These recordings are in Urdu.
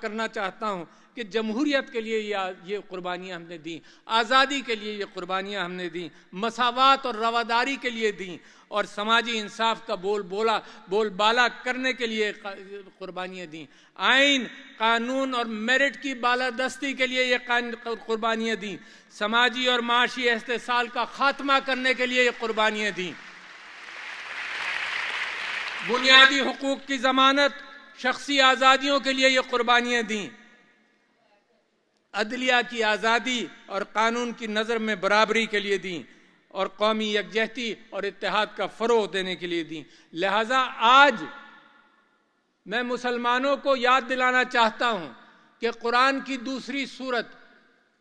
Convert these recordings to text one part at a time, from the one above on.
کرنا چاہتا ہوں کہ جمہوریت کے لیے یہ قربانیاں ہم نے دیں، آزادی کے لیے یہ قربانیاں ہم نے دیں، مساوات اور رواداری کے لیے دیں، اور سماجی انصاف کا بول بالا کرنے کے لیے قربانیاں دیں، آئین، قانون اور میرٹ کی بالادستی کے لیے یہ قربانیاں دیں، سماجی اور معاشی استحصال کا خاتمہ کرنے کے لیے یہ قربانیاں دیں، بنیادی حقوق کی ضمانت، شخصی آزادیوں کے لیے یہ قربانیاں دیں، عدلیہ کی آزادی اور قانون کی نظر میں برابری کے لیے دیں، اور قومی یکجہتی اور اتحاد کا فروغ دینے کے لیے دیں۔ لہذا آج میں مسلمانوں کو یاد دلانا چاہتا ہوں کہ قرآن کی دوسری سورت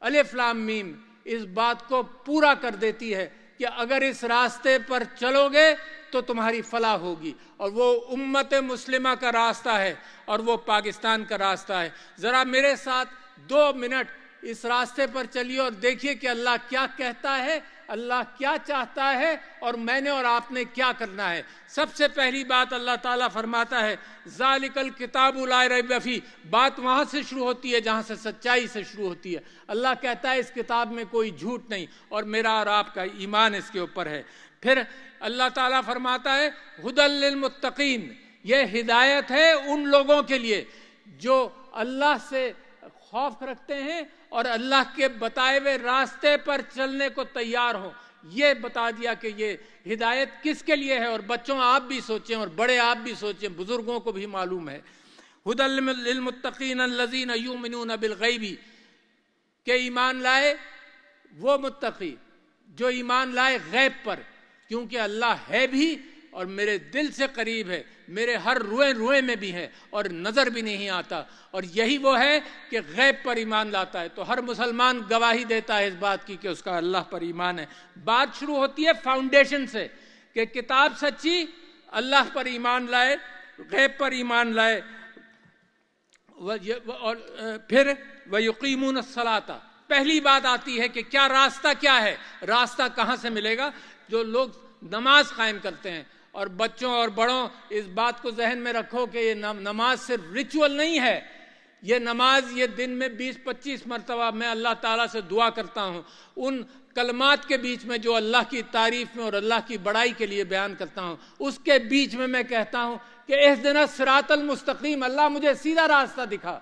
الف لام میم اس بات کو پورا کر دیتی ہے کہ اگر اس راستے پر چلو گے تو تمہاری فلاح ہوگی، اور وہ امت مسلمہ کا راستہ ہے اور وہ پاکستان کا راستہ ہے۔ ذرا میرے ساتھ 2 منٹ اس راستے پر چلیے اور دیکھیے کہ اللہ کیا کہتا ہے، اللہ کیا چاہتا ہے، اور میں نے اور آپ نے کیا کرنا ہے۔ سب سے پہلی بات اللہ تعالیٰ فرماتا ہے ذالک الکتاب لا ریب فیہ، بات وہاں سے شروع ہوتی ہے جہاں سے سچائی سے شروع ہوتی ہے۔ اللہ کہتا ہے اس کتاب میں کوئی جھوٹ نہیں، اور میرا اور آپ کا ایمان اس کے اوپر ہے۔ پھر اللہ تعالیٰ فرماتا ہے ھدی للمتقین، یہ ہدایت ہے ان لوگوں کے لیے جو اللہ سے خوف رکھتے ہیں اور اللہ کے بتائے ہوئے راستے پر چلنے کو تیار ہوں۔ یہ بتا دیا کہ یہ ہدایت کس کے لیے ہے، اور بچوں آپ بھی سوچیں اور بڑے آپ بھی سوچیں، بزرگوں کو بھی معلوم ہے۔ ھدی للمتقین الذین یؤمنون بالغیب، کہ ایمان لائے وہ متقی جو ایمان لائے غیب پر، کیونکہ اللہ ہے بھی اور میرے دل سے قریب ہے، میرے ہر روئے میں بھی ہے اور نظر بھی نہیں آتا، اور یہی وہ ہے کہ غیب پر ایمان لاتا ہے۔ تو ہر مسلمان گواہی دیتا ہے اس بات کی کہ اس کا اللہ پر ایمان ہے۔ بات شروع ہوتی ہے فاؤنڈیشن سے کہ کتاب سچی، اللہ پر ایمان لائے، غیب پر ایمان لائے، اور پھر وَيُقِيمُونَ الصَّلَاةَ، پہلی بات آتی ہے کہ کیا راستہ کیا ہے، راستہ کہاں سے ملے گا؟ جو لوگ نماز قائم کرتے ہیں، اور بچوں اور بڑوں اس بات کو ذہن میں رکھو کہ یہ نماز صرف ریچول نہیں ہے، یہ نماز یہ دن میں 20-25 مرتبہ میں اللہ تعالیٰ سے دعا کرتا ہوں، ان کلمات کے بیچ میں جو اللہ کی تعریف میں اور اللہ کی بڑائی کے لیے بیان کرتا ہوں، اس کے بیچ میں کہتا ہوں کہ اہدنا الصراط المستقیم، اللہ مجھے سیدھا راستہ دکھا۔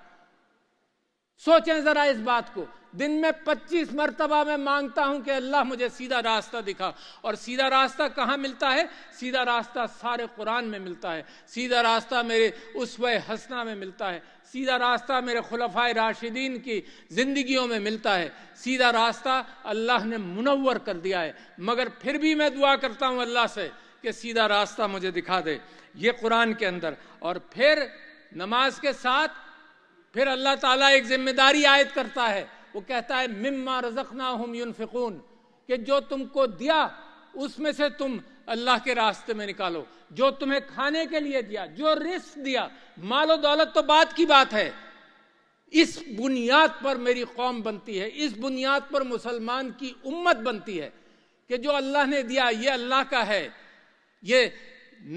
سوچیں ذرا اس بات کو، دن میں 25 مرتبہ میں مانگتا ہوں کہ اللہ مجھے سیدھا راستہ دکھا، اور سیدھا راستہ کہاں ملتا ہے؟ سیدھا راستہ سارے قرآن میں ملتا ہے، سیدھا راستہ میرے اسوہ حسنہ میں ملتا ہے، سیدھا راستہ میرے خلفائے راشدین کی زندگیوں میں ملتا ہے، سیدھا راستہ اللہ نے منور کر دیا ہے۔ مگر پھر بھی میں دعا کرتا ہوں اللہ سے کہ سیدھا راستہ مجھے دکھا دے، یہ قرآن کے اندر۔ اور پھر نماز کے ساتھ پھر اللہ تعالیٰ ایک ذمہ داری عائد کرتا ہے، وہ کہتا ہے مما رزقناہم ینفقون، کہ جو تم کو دیا اس میں سے تم اللہ کے راستے میں نکالو، جو تمہیں کھانے کے لیے دیا، جو رزق دیا، مال و دولت تو بات کی بات ہے، اس بنیاد پر میری قوم بنتی ہے، اس بنیاد پر مسلمان کی امت بنتی ہے کہ جو اللہ نے دیا یہ اللہ کا ہے۔ یہ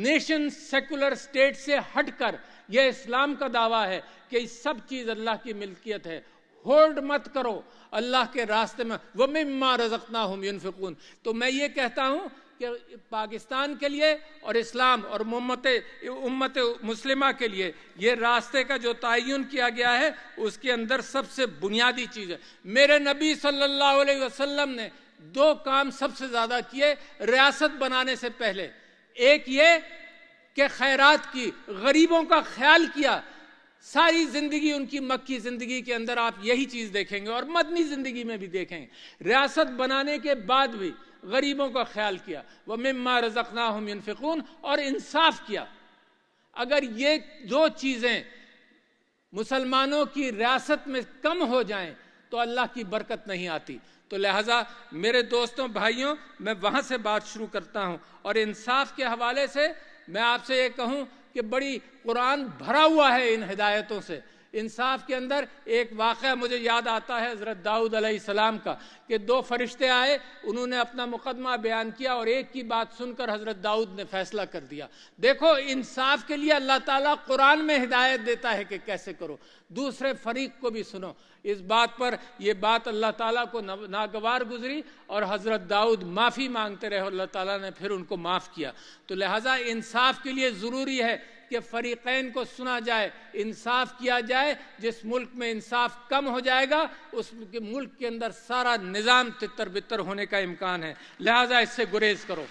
نیشن سیکولر سٹیٹ سے ہٹ کر یہ اسلام کا دعویٰ ہے کہ یہ سب چیز اللہ کی ملکیت ہے، ہولڈ مت کرو اللہ کے راستے میں، وَمِمَّا رَزَقْنَاهُمْ يُنْفِقُونَ۔ تو میں یہ کہتا ہوں کہ پاکستان کے لیے اور اسلام اور امت مسلمہ کے لیے یہ راستے کا جو تعین کیا گیا ہے اس کے اندر سب سے بنیادی چیز ہے۔ میرے نبی صلی اللہ علیہ وسلم نے 2 کام سب سے زیادہ کیے ریاست بنانے سے پہلے، ایک یہ کہ خیرات کی، غریبوں کا خیال کیا۔ ساری زندگی ان کی مکی زندگی کے اندر آپ یہی چیز دیکھیں گے، اور مدنی زندگی میں بھی دیکھیں گے، ریاست بنانے کے بعد بھی غریبوں کا خیال کیا، وَمِمَّا رَزَقْنَاهُمْ يُنْفِقُونَ، اور انصاف کیا۔ اگر یہ 2 چیزیں مسلمانوں کی ریاست میں کم ہو جائیں تو اللہ کی برکت نہیں آتی۔ تو لہٰذا میرے دوستوں بھائیوں، میں وہاں سے بات شروع کرتا ہوں، اور انصاف کے حوالے سے میں آپ سے یہ کہوں کہ بڑی قرآن بھرا ہوا ہے ان ہدایتوں سے، انصاف کے اندر ایک واقعہ مجھے یاد آتا ہے حضرت داؤد علیہ السلام کا، کہ 2 فرشتے آئے، انہوں نے اپنا مقدمہ بیان کیا اور ایک کی بات سن کر حضرت داؤد نے فیصلہ کر دیا۔ دیکھو انصاف کے لیے اللہ تعالیٰ قرآن میں ہدایت دیتا ہے کہ کیسے کرو، دوسرے فریق کو بھی سنو۔ اس بات پر یہ بات اللہ تعالیٰ کو ناگوار گزری اور حضرت داؤد معافی مانگتے رہے، اللہ تعالیٰ نے پھر ان کو معاف کیا۔ تو لہٰذا انصاف کے لیے ضروری ہے کہ فریقین کو سنا جائے، انصاف کیا جائے۔ جس ملک میں انصاف کم ہو جائے گا اس ملک کے اندر سارا نظام تتر بتر ہونے کا امکان ہے، لہٰذا اس سے گریز کرو۔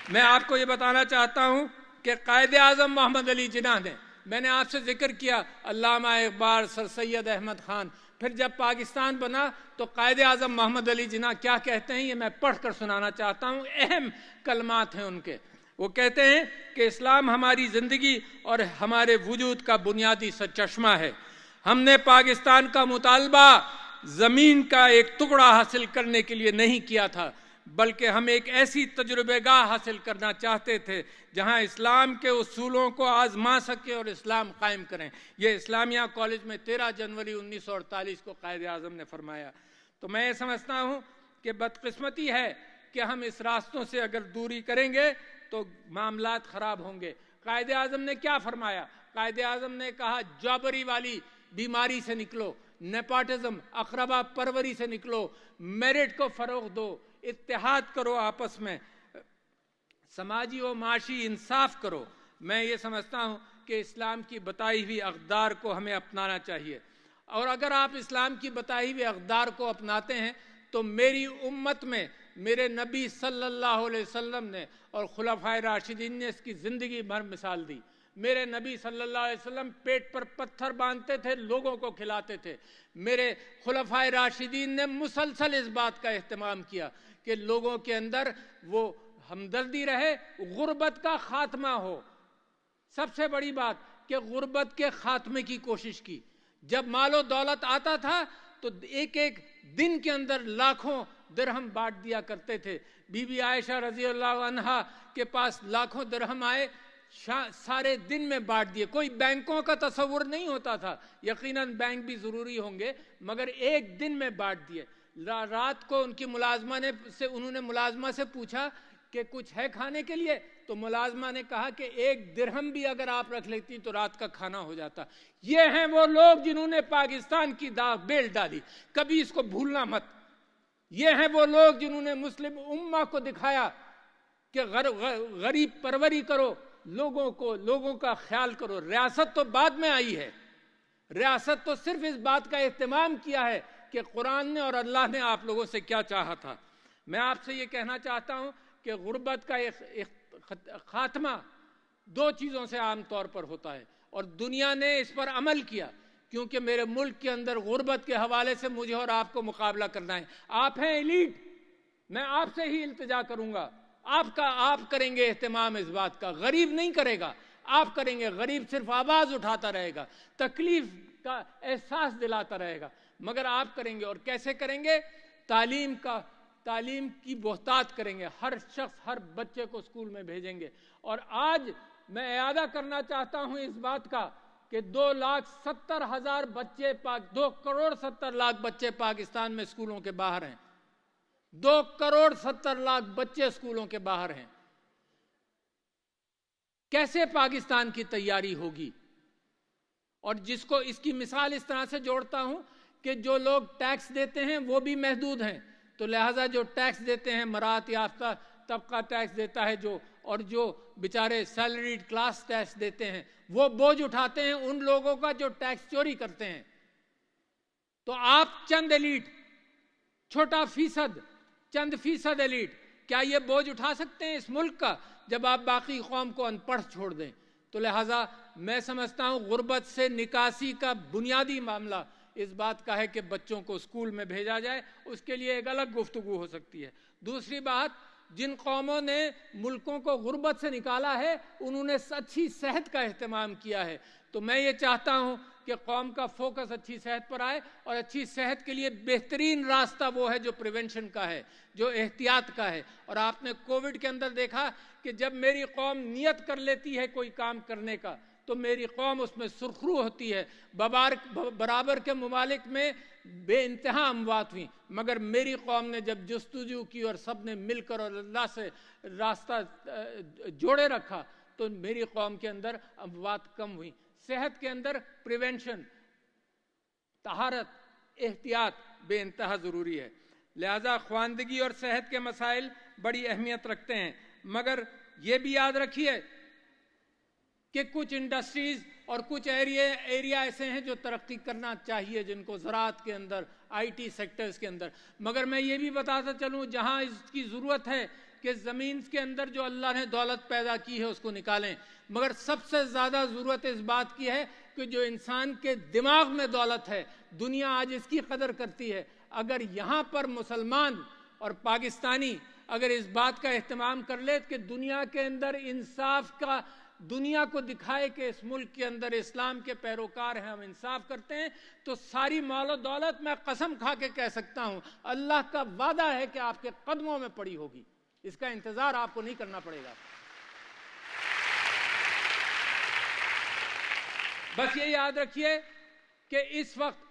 میں آپ کو یہ بتانا چاہتا ہوں کہ قائد اعظم محمد علی جناح نے، میں نے آپ سے ذکر کیا علامہ اقبال، سر سید احمد خان، پھر جب پاکستان بنا تو قائد اعظم محمد علی جناح کیا کہتے ہیں، یہ میں پڑھ کر سنانا چاہتا ہوں، اہم کلمات ہیں ان کے۔ وہ کہتے ہیں کہ اسلام ہماری زندگی اور ہمارے وجود کا بنیادی سرچشمہ ہے۔ ہم نے پاکستان کا مطالبہ زمین کا ایک ٹکڑا حاصل کرنے کے لیے نہیں کیا تھا، بلکہ ہم ایک ایسی تجربہ گاہ حاصل کرنا چاہتے تھے جہاں اسلام کے اصولوں کو آزما سکے اور اسلام قائم کریں۔ یہ اسلامیہ کالج میں 13 جنوری 1948 کو قائد اعظم نے فرمایا۔ تو میں یہ سمجھتا ہوں کہ بدقسمتی ہے کہ ہم اس راستوں سے اگر دوری کریں گے تو معاملات خراب ہوں گے۔ قائد اعظم نے کیا فرمایا؟ قائد اعظم نے کہا جابری والی بیماری سے نکلو، نیپاٹزم، اقربا پروری سے نکلو، میرٹ کو فروغ دو، اتحاد کرو آپس میں، سماجی و معاشی انصاف کرو۔ میں یہ سمجھتا ہوں کہ اسلام کی بتائی ہوئی اقدار کو ہمیں اپنانا چاہیے، اور اگر آپ اسلام کی بتائی ہوئی اقدار کو اپناتے ہیں تو میری امت میں میرے نبی صلی اللہ علیہ وسلم نے اور خلفائے راشدین نے اس کی زندگی بھر مثال دی۔ میرے نبی صلی اللہ علیہ وسلم پیٹ پر پتھر باندھتے تھے، لوگوں کو کھلاتے تھے۔ میرے خلفائے راشدین نے مسلسل اس بات کا اہتمام کیا کہ لوگوں کے اندر وہ ہمدردی رہے، غربت کا خاتمہ ہو۔ سب سے بڑی بات کہ غربت کے خاتمے کی کوشش کی۔ جب مال و دولت آتا تھا تو ایک ایک دن کے اندر لاکھوں درہم بانٹ دیا کرتے تھے۔ بی بی عائشہ رضی اللہ عنہا کے پاس لاکھوں درہم آئے، سارے دن میں بانٹ دیے۔ کوئی بینکوں کا تصور نہیں ہوتا تھا، یقیناً بینک بھی ضروری ہوں گے، مگر ایک دن میں بانٹ دیے۔ رات کو ان کی انہوں نے ملازمہ سے پوچھا کہ کچھ ہے کھانے کے لیے، تو ملازمہ نے کہا کہ 1 درہم بھی اگر آپ رکھ لیتی تو رات کا کھانا ہو جاتا۔ یہ ہیں وہ لوگ جنہوں نے پاکستان کی بیل ڈالی، کبھی اس کو بھولنا مت۔ یہ ہیں وہ لوگ جنہوں نے مسلم امہ کو دکھایا کہ غریب پروری کرو، لوگوں کا خیال کرو۔ ریاست تو بعد میں آئی ہے، ریاست تو صرف اس بات کا اہتمام کیا ہے کہ قرآن نے اور اللہ نے آپ لوگوں سے کیا چاہا تھا۔ میں آپ سے یہ کہنا چاہتا ہوں کہ غربت کا خاتمہ 2 چیزوں سے عام طور پر ہوتا ہے، اور دنیا نے اس پر عمل کیا، کیونکہ میرے ملک کے اندر غربت کے حوالے سے مجھے اور آپ کو مقابلہ کرنا ہے۔ آپ ہیں ایلیٹ، میں آپ سے ہی التجا کروں گا، آپ کریں گے اہتمام اس بات کا، غریب نہیں کرے گا، آپ کریں گے۔ غریب صرف آواز اٹھاتا رہے گا، تکلیف کا احساس دلاتا رہے گا، مگر آپ کریں گے۔ اور کیسے کریں گے؟ تعلیم کی بہتات کریں گے، ہر شخص ہر بچے کو اسکول میں بھیجیں گے۔ اور آج میں اعادہ کرنا چاہتا ہوں اس بات کا کہ 2,70,000 بچے 2,70,00,000 بچے پاکستان میں اسکولوں کے باہر ہیں۔ 2,70,00,000 بچے اسکولوں کے باہر ہیں۔ کیسے پاکستان کی تیاری ہوگی؟ اور جس کو اس کی مثال اس طرح سے جوڑتا ہوں کہ جو لوگ ٹیکس دیتے ہیں وہ بھی محدود ہیں، تو لہٰذا جو ٹیکس دیتے ہیں، مراعات یافتہ طبقہ ٹیکس دیتا ہے اور جو بیچارے سیلریڈ کلاس ٹیکس دیتے ہیں وہ بوجھ اٹھاتے ہیں ان لوگوں کا جو ٹیکس چوری کرتے ہیں۔ تو آپ چند ایلیٹ، چھوٹا فیصد، چند فیصد ایلیٹ، کیا یہ بوجھ اٹھا سکتے ہیں اس ملک کا جب آپ باقی قوم کو ان پڑھ چھوڑ دیں؟ تو لہٰذا میں سمجھتا ہوں غربت سے نکاسی کا بنیادی معاملہ اس بات کا ہے کہ بچوں کو اسکول میں بھیجا جائے، اس کے لیے ایک الگ گفتگو ہو سکتی ہے۔ دوسری بات، جن قوموں نے ملکوں کو غربت سے نکالا ہے انہوں نے اچھی صحت کا اہتمام کیا ہے، تو میں یہ چاہتا ہوں کہ کہ قوم کا فوکس اچھی صحت پر آئے، اور اچھی صحت کے لیے بہترین راستہ وہ ہے جو پریونشن کا ہے، جو احتیاط کا ہے۔ اور آپ نے کووڈ کے اندر دیکھا کہ جب میری قوم نیت کر لیتی ہے کوئی کام کرنے کا تو میری قوم اس میں سرخرو ہوتی ہے۔ برابر کے ممالک میں بے انتہا اموات ہوئیں، مگر میری قوم نے جب جستجو کی اور سب نے مل کر اور اللہ سے راستہ جوڑے رکھا تو میری قوم کے اندر اموات کم ہوئیں۔ صحت کے اندر پریونشن، طہارت، احتیاط بے انتہا ضروری ہے۔ لہذا خواندگی اور صحت کے مسائل بڑی اہمیت رکھتے ہیں، مگر یہ بھی یاد رکھیے کہ کچھ انڈسٹریز اور کچھ ایریا ایسے ہیں جو ترقی کرنا چاہیے، جن کو زراعت کے اندر، آئی ٹی سیکٹرز کے اندر، مگر میں یہ بھی بتاتا چلوں جہاں اس کی ضرورت ہے کہ زمین کے اندر جو اللہ نے دولت پیدا کی ہے اس کو نکالیں، مگر سب سے زیادہ ضرورت اس بات کی ہے کہ جو انسان کے دماغ میں دولت ہے، دنیا آج اس کی قدر کرتی ہے۔ اگر یہاں پر مسلمان اور پاکستانی اگر اس بات کا اہتمام کر لے کہ دنیا کے اندر انصاف کا، دنیا کو دکھائے کہ اس ملک کے اندر اسلام کے پیروکار ہیں، ہم انصاف کرتے ہیں، تو ساری مال و دولت میں قسم کھا کے کہہ سکتا ہوں اللہ کا وعدہ ہے کہ آپ کے قدموں میں پڑی ہوگی۔ اس کا انتظار آپ کو نہیں کرنا پڑے گا۔ بس یہ یاد رکھیے کہ اس وقت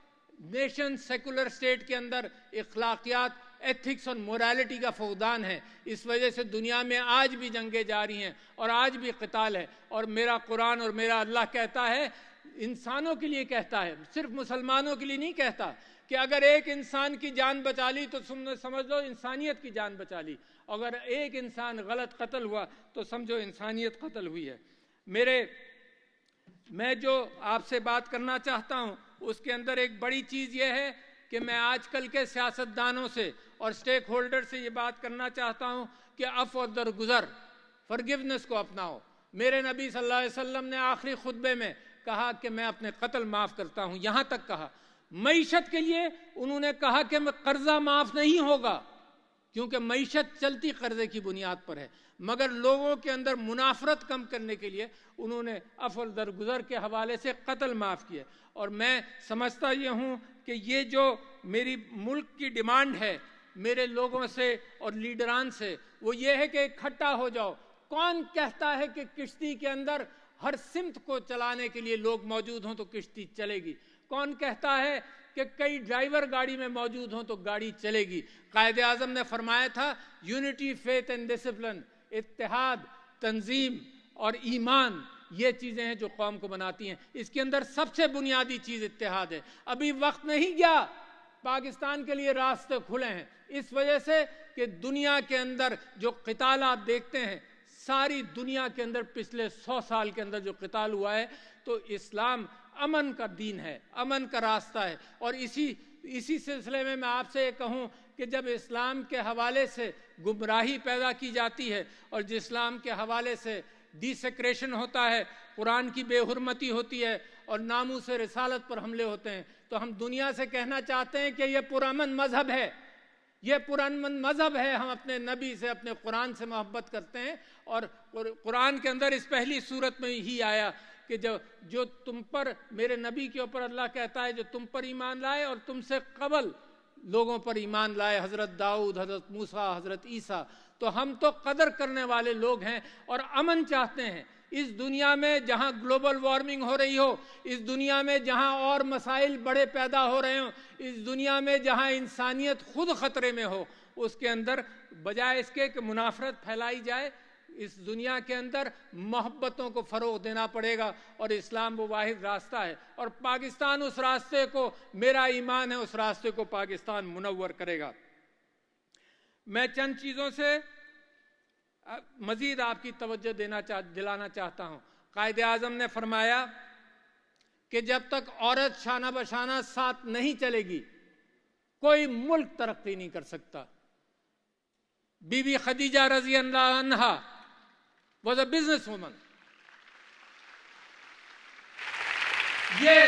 نیشن سیکولر اسٹیٹ کے اندر اخلاقیات، ایتھکس اور موریلٹی کا فقدان ہے۔ اس وجہ سے دنیا میں آج بھی جنگیں جاری ہیں اور آج بھی قتال ہے، اور میرا قرآن اور میرا اللہ کہتا ہے، انسانوں کے لیے کہتا ہے، صرف مسلمانوں کے لیے نہیں کہتا، کہ اگر ایک انسان کی جان بچا لی تو سمجھ لو انسانیت کی جان بچا لی، اگر ایک انسان غلط قتل ہوا تو سمجھو انسانیت قتل ہوئی ہے۔ میں جو آپ سے بات کرنا چاہتا ہوں اس کے اندر ایک بڑی چیز یہ ہے کہ میں آج کل کے سیاستدانوں سے اور سٹیک ہولڈر سے یہ بات کرنا چاہتا ہوں کہ عفو اور درگزر، فرگیونس کو اپناؤ۔ میرے نبی صلی اللہ علیہ وسلم نے آخری خطبے میں کہا کہ میں اپنے قتل معاف کرتا ہوں، یہاں تک کہا۔ معیشت کے لیے انہوں نے کہا کہ میں قرضہ معاف نہیں ہوگا، کیونکہ معیشت چلتی قرضے کی بنیاد پر ہے، مگر لوگوں کے اندر منافرت کم کرنے کے لیے انہوں نے عفو درگزر کے حوالے سے قتل معاف کیا۔ اور میں سمجھتا یہ ہوں کہ یہ جو میری ملک کی ڈیمانڈ ہے میرے لوگوں سے اور لیڈران سے، وہ یہ ہے کہ اکٹھا ہو جاؤ۔ کون کہتا ہے کہ کشتی کے اندر ہر سمت کو چلانے کے لیے لوگ موجود ہوں تو کشتی چلے گی؟ کون کہتا ہے کہ کئی ڈرائیور گاڑی میں موجود ہوں تو گاڑی چلے گی؟ قائد اعظم نے فرمایا تھا یونٹی، فیتھ اینڈ ڈسپلن، اتحاد، تنظیم اور ایمان، یہ چیزیں ہیں جو قوم کو بناتی ہیں۔ اس کے اندر سب سے بنیادی چیز اتحاد ہے۔ ابھی وقت نہیں گیا، پاکستان کے لیے راستے کھلے ہیں، اس وجہ سے کہ دنیا کے اندر جو قتال آپ دیکھتے ہیں، ساری دنیا کے اندر پچھلے 100 سال کے اندر جو قتال ہوا ہے، تو اسلام امن کا دین ہے، امن کا راستہ ہے۔ اور اسی سلسلے میں آپ سے یہ کہوں کہ جب اسلام کے حوالے سے گمراہی پیدا کی جاتی ہے اور جس اسلام کے حوالے سے ڈیسیکریشن ہوتا ہے، قرآن کی بے حرمتی ہوتی ہے اور ناموس رسالت پر حملے ہوتے ہیں، تو ہم دنیا سے کہنا چاہتے ہیں کہ یہ پرامن مذہب ہے، یہ پرامن مذہب ہے۔ ہم اپنے نبی سے، اپنے قرآن سے محبت کرتے ہیں، اور قرآن کے اندر اس پہلی صورت میں ہی آیا کہ جو تم پر، میرے نبی کے اوپر اللہ کہتا ہے جو تم پر ایمان لائے اور تم سے قبل لوگوں پر ایمان لائے، حضرت داؤد، حضرت موسیٰ، حضرت عیسیٰ، تو ہم تو قدر کرنے والے لوگ ہیں اور امن چاہتے ہیں۔ اس دنیا میں جہاں گلوبل وارمنگ ہو رہی ہو، اس دنیا میں جہاں اور مسائل بڑے پیدا ہو رہے ہوں، اس دنیا میں جہاں انسانیت خود خطرے میں ہو، اس کے اندر بجائے اس کے کہ منافرت پھیلائی جائے، اس دنیا کے اندر محبتوں کو فروغ دینا پڑے گا، اور اسلام وہ واحد راستہ ہے، اور پاکستان اس راستے کو، میرا ایمان ہے اس راستے کو پاکستان منور کرے گا۔ میں چند چیزوں سے مزید آپ کی توجہ دلانا چاہتا ہوں۔ قائد اعظم نے فرمایا کہ جب تک عورت شانہ بشانہ ساتھ نہیں چلے گی کوئی ملک ترقی نہیں کر سکتا۔ بی بی خدیجہ رضی اللہ عنہا was a business woman۔ یہ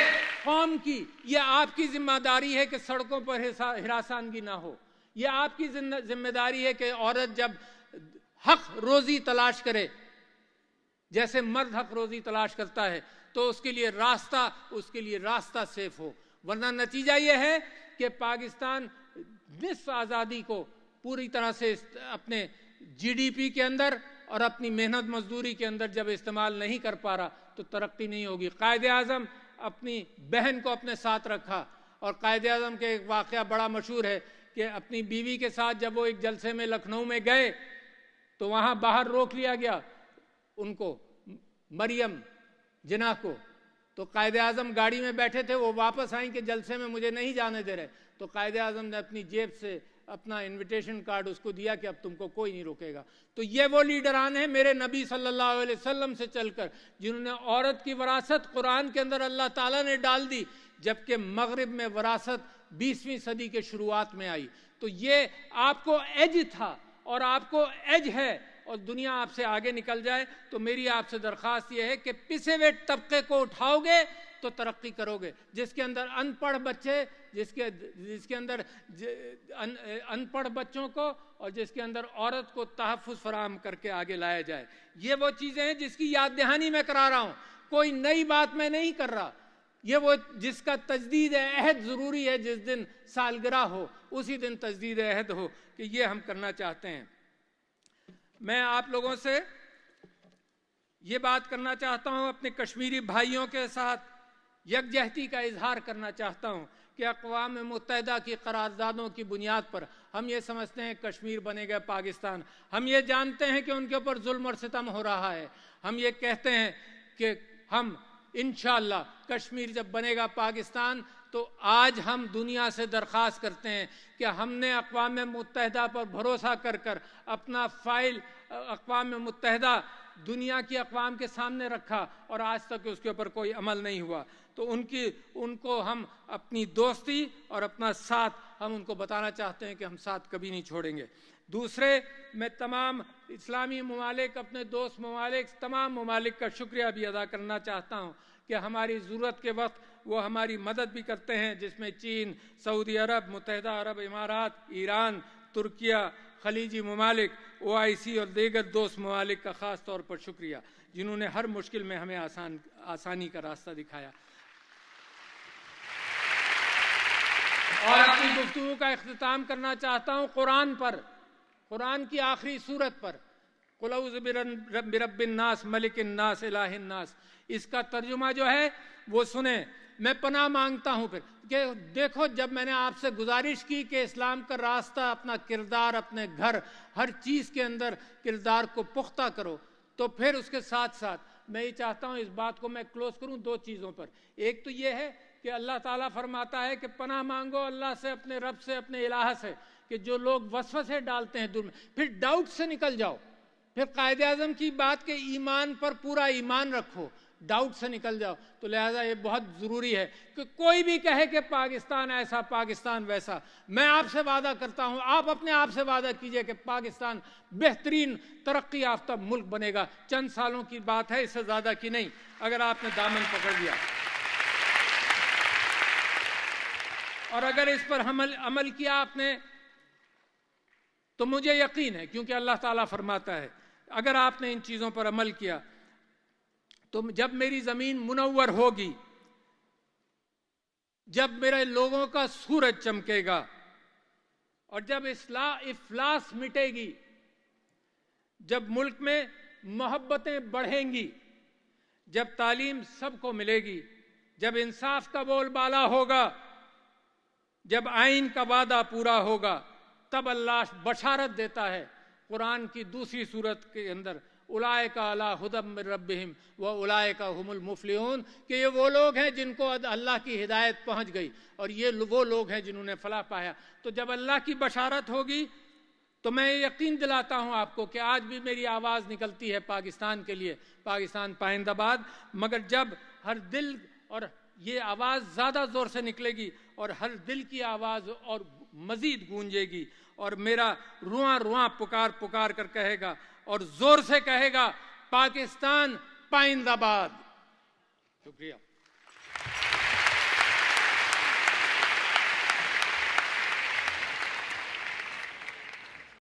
قوم کی، یہ آپ کی ذمہ داری ہے کہ سڑکوں پر ہراساندگی نہ ہو۔ یہ آپ کی ذمہ داری ہے کہ عورت جب حق روزی تلاش کرے، جیسے مرد حق روزی تلاش کرتا ہے، تو اس کے لیے راستہ سیف ہو، ورنہ نتیجہ یہ ہے کہ پاکستان نصف آزادی کو پوری طرح سے اپنے جی ڈی پی کے اندر اور اپنی محنت مزدوری کے اندر جب استعمال نہیں کر پا رہا تو ترقی نہیں ہوگی۔ قائد اعظم اپنی بہن کو اپنے ساتھ رکھا، اور قائد اعظم کے ایک واقعہ بڑا مشہور ہے کہ اپنی بیوی کے ساتھ جب وہ ایک جلسے میں لکھنؤ میں گئے تو وہاں باہر روک لیا گیا ان کو، مریم جناح کو، تو قائد اعظم گاڑی میں بیٹھے تھے، وہ واپس آئیں کہ جلسے میں مجھے نہیں جانے دے رہے، تو قائد اعظم نے اپنی جیب سے اپنا انویٹیشن کارڈ اس کو دیا کہ اب تم کو کوئی نہیں روکے گا۔ تو یہ وہ لیڈران ہیں میرے نبی صلی اللہ علیہ وسلم سے چل کر، جنہوں نے عورت کی وراثت قرآن کے اندر اللہ تعالیٰ نے ڈال دی، جبکہ مغرب میں وراثت 20ویں صدی کے شروعات میں آئی۔ تو یہ آپ کو ایج تھا اور آپ کو ایج ہے، اور دنیا آپ سے آگے نکل جائے تو میری آپ سے درخواست یہ ہے کہ پسے ہوئے طبقے کو اٹھاؤ گے تو ترقی کرو گے، جس کے اندر ان پڑھ بچے، جس کے اندر ان پڑھ بچوں کو اور جس کے اندر عورت کو تحفظ فراہم کر کے آگے لایا جائے۔ یہ وہ چیزیں ہیں جس کی یاد دہانی میں کرا رہا ہوں، کوئی نئی بات میں نہیں کر رہا، یہ وہ جس کا تجدید عہد ضروری ہے، جس دن سالگرہ ہو اسی دن تجدید عہد ہو، کہ یہ ہم کرنا چاہتے ہیں۔ میں آپ لوگوں سے یہ بات کرنا چاہتا ہوں، اپنے کشمیری بھائیوں کے ساتھ یکجہتی کا اظہار کرنا چاہتا ہوں کہ اقوام متحدہ کی قراردادوں کی بنیاد پر ہم یہ سمجھتے ہیں کشمیر بنے گا پاکستان، ہم یہ جانتے ہیں کہ ان کے اوپر ظلم اور ستم ہو رہا ہے، ہم یہ کہتے ہیں کہ ہم انشاءاللہ کشمیر جب بنے گا پاکستان تو آج ہم دنیا سے درخواست کرتے ہیں کہ ہم نے اقوام متحدہ پر بھروسہ کر کر اپنا فائل اقوام متحدہ دنیا کی اقوام کے سامنے رکھا اور آج تک اس کے اوپر کوئی عمل نہیں ہوا، تو ان کو ہم اپنی دوستی اور اپنا ساتھ ہم ان کو بتانا چاہتے ہیں کہ ہم ساتھ کبھی نہیں چھوڑیں گے۔ دوسرے، میں تمام اسلامی ممالک، اپنے دوست ممالک، تمام ممالک کا شکریہ بھی ادا کرنا چاہتا ہوں کہ ہماری ضرورت کے وقت وہ ہماری مدد بھی کرتے ہیں، جس میں چین، سعودی عرب، متحدہ عرب امارات، ایران، ترکیہ، خلیجی ممالک، OIC اور دیگر دوست ممالک کا خاص طور پر شکریہ، جنہوں نے ہر مشکل میں ہمیں آسانی کا راستہ دکھایا۔ اور اپنی گفتگو کا اختتام کرنا چاہتا ہوں قرآن پر، قرآن کی آخری سورت پر، قُلْ اعوذ برب الناس ملک الناس الہ الناس، اس کا ترجمہ جو ہے وہ سنیں۔ میں پناہ مانگتا ہوں پھر کہ دیکھو، جب میں نے آپ سے گزارش کی کہ اسلام کا راستہ، اپنا کردار، اپنے گھر، ہر چیز کے اندر کردار کو پختہ کرو، تو پھر اس کے ساتھ ساتھ میں یہ چاہتا ہوں اس بات کو میں کلوز کروں دو چیزوں پر۔ ایک تو یہ ہے کہ اللہ تعالیٰ فرماتا ہے کہ پناہ مانگو اللہ سے، اپنے رب سے، اپنے الہ سے، کہ جو لوگ وسوسے ڈالتے ہیں دل میں، پھر ڈاؤٹ سے نکل جاؤ، پھر قائد اعظم کی بات کے ایمان پر پورا ایمان رکھو، ڈاؤٹ سے نکل جاؤ۔ تو لہٰذا یہ بہت ضروری ہے کہ کوئی بھی کہے کہ پاکستان ایسا، پاکستان ویسا، میں آپ سے وعدہ کرتا ہوں، آپ اپنے آپ سے وعدہ کیجئے کہ پاکستان بہترین ترقی یافتہ ملک بنے گا۔ چند سالوں کی بات ہے، اس سے زیادہ کی نہیں، اگر آپ نے دامن پکڑ لیا اور اگر اس پر عمل کیا آپ نے، تو مجھے یقین ہے، کیونکہ اللہ تعالیٰ فرماتا ہے اگر آپ نے ان چیزوں پر عمل کیا تو جب میری زمین منور ہوگی، جب میرے لوگوں کا سورج چمکے گا، اور جب افلاس مٹے گی، جب ملک میں محبتیں بڑھیں گی، جب تعلیم سب کو ملے گی، جب انصاف کا بول بالا ہوگا، جب آئین کا وعدہ پورا ہوگا، تب اللہ بشارت دیتا ہے قرآن کی دوسری سورت کے اندر، اولئک علی ھدی من ربہم واولئک ھم المفلحون، کہ یہ وہ لوگ ہیں جن کو اللہ کی ہدایت پہنچ گئی اور یہ وہ لوگ ہیں جنہوں نے فلاح پایا۔ تو جب اللہ کی بشارت ہوگی تو میں یقین دلاتا ہوں آپ کو کہ آج بھی میری آواز نکلتی ہے پاکستان کے لیے، پاکستان پائندہ باد، مگر جب ہر دل، اور یہ آواز زیادہ زور سے نکلے گی اور ہر دل کی آواز اور مزید گونجے گی، اور میرا رواں رواں پکار کر کہے گا اور زور سے کہے گا، پاکستان پائندہ باد۔ شکریہ۔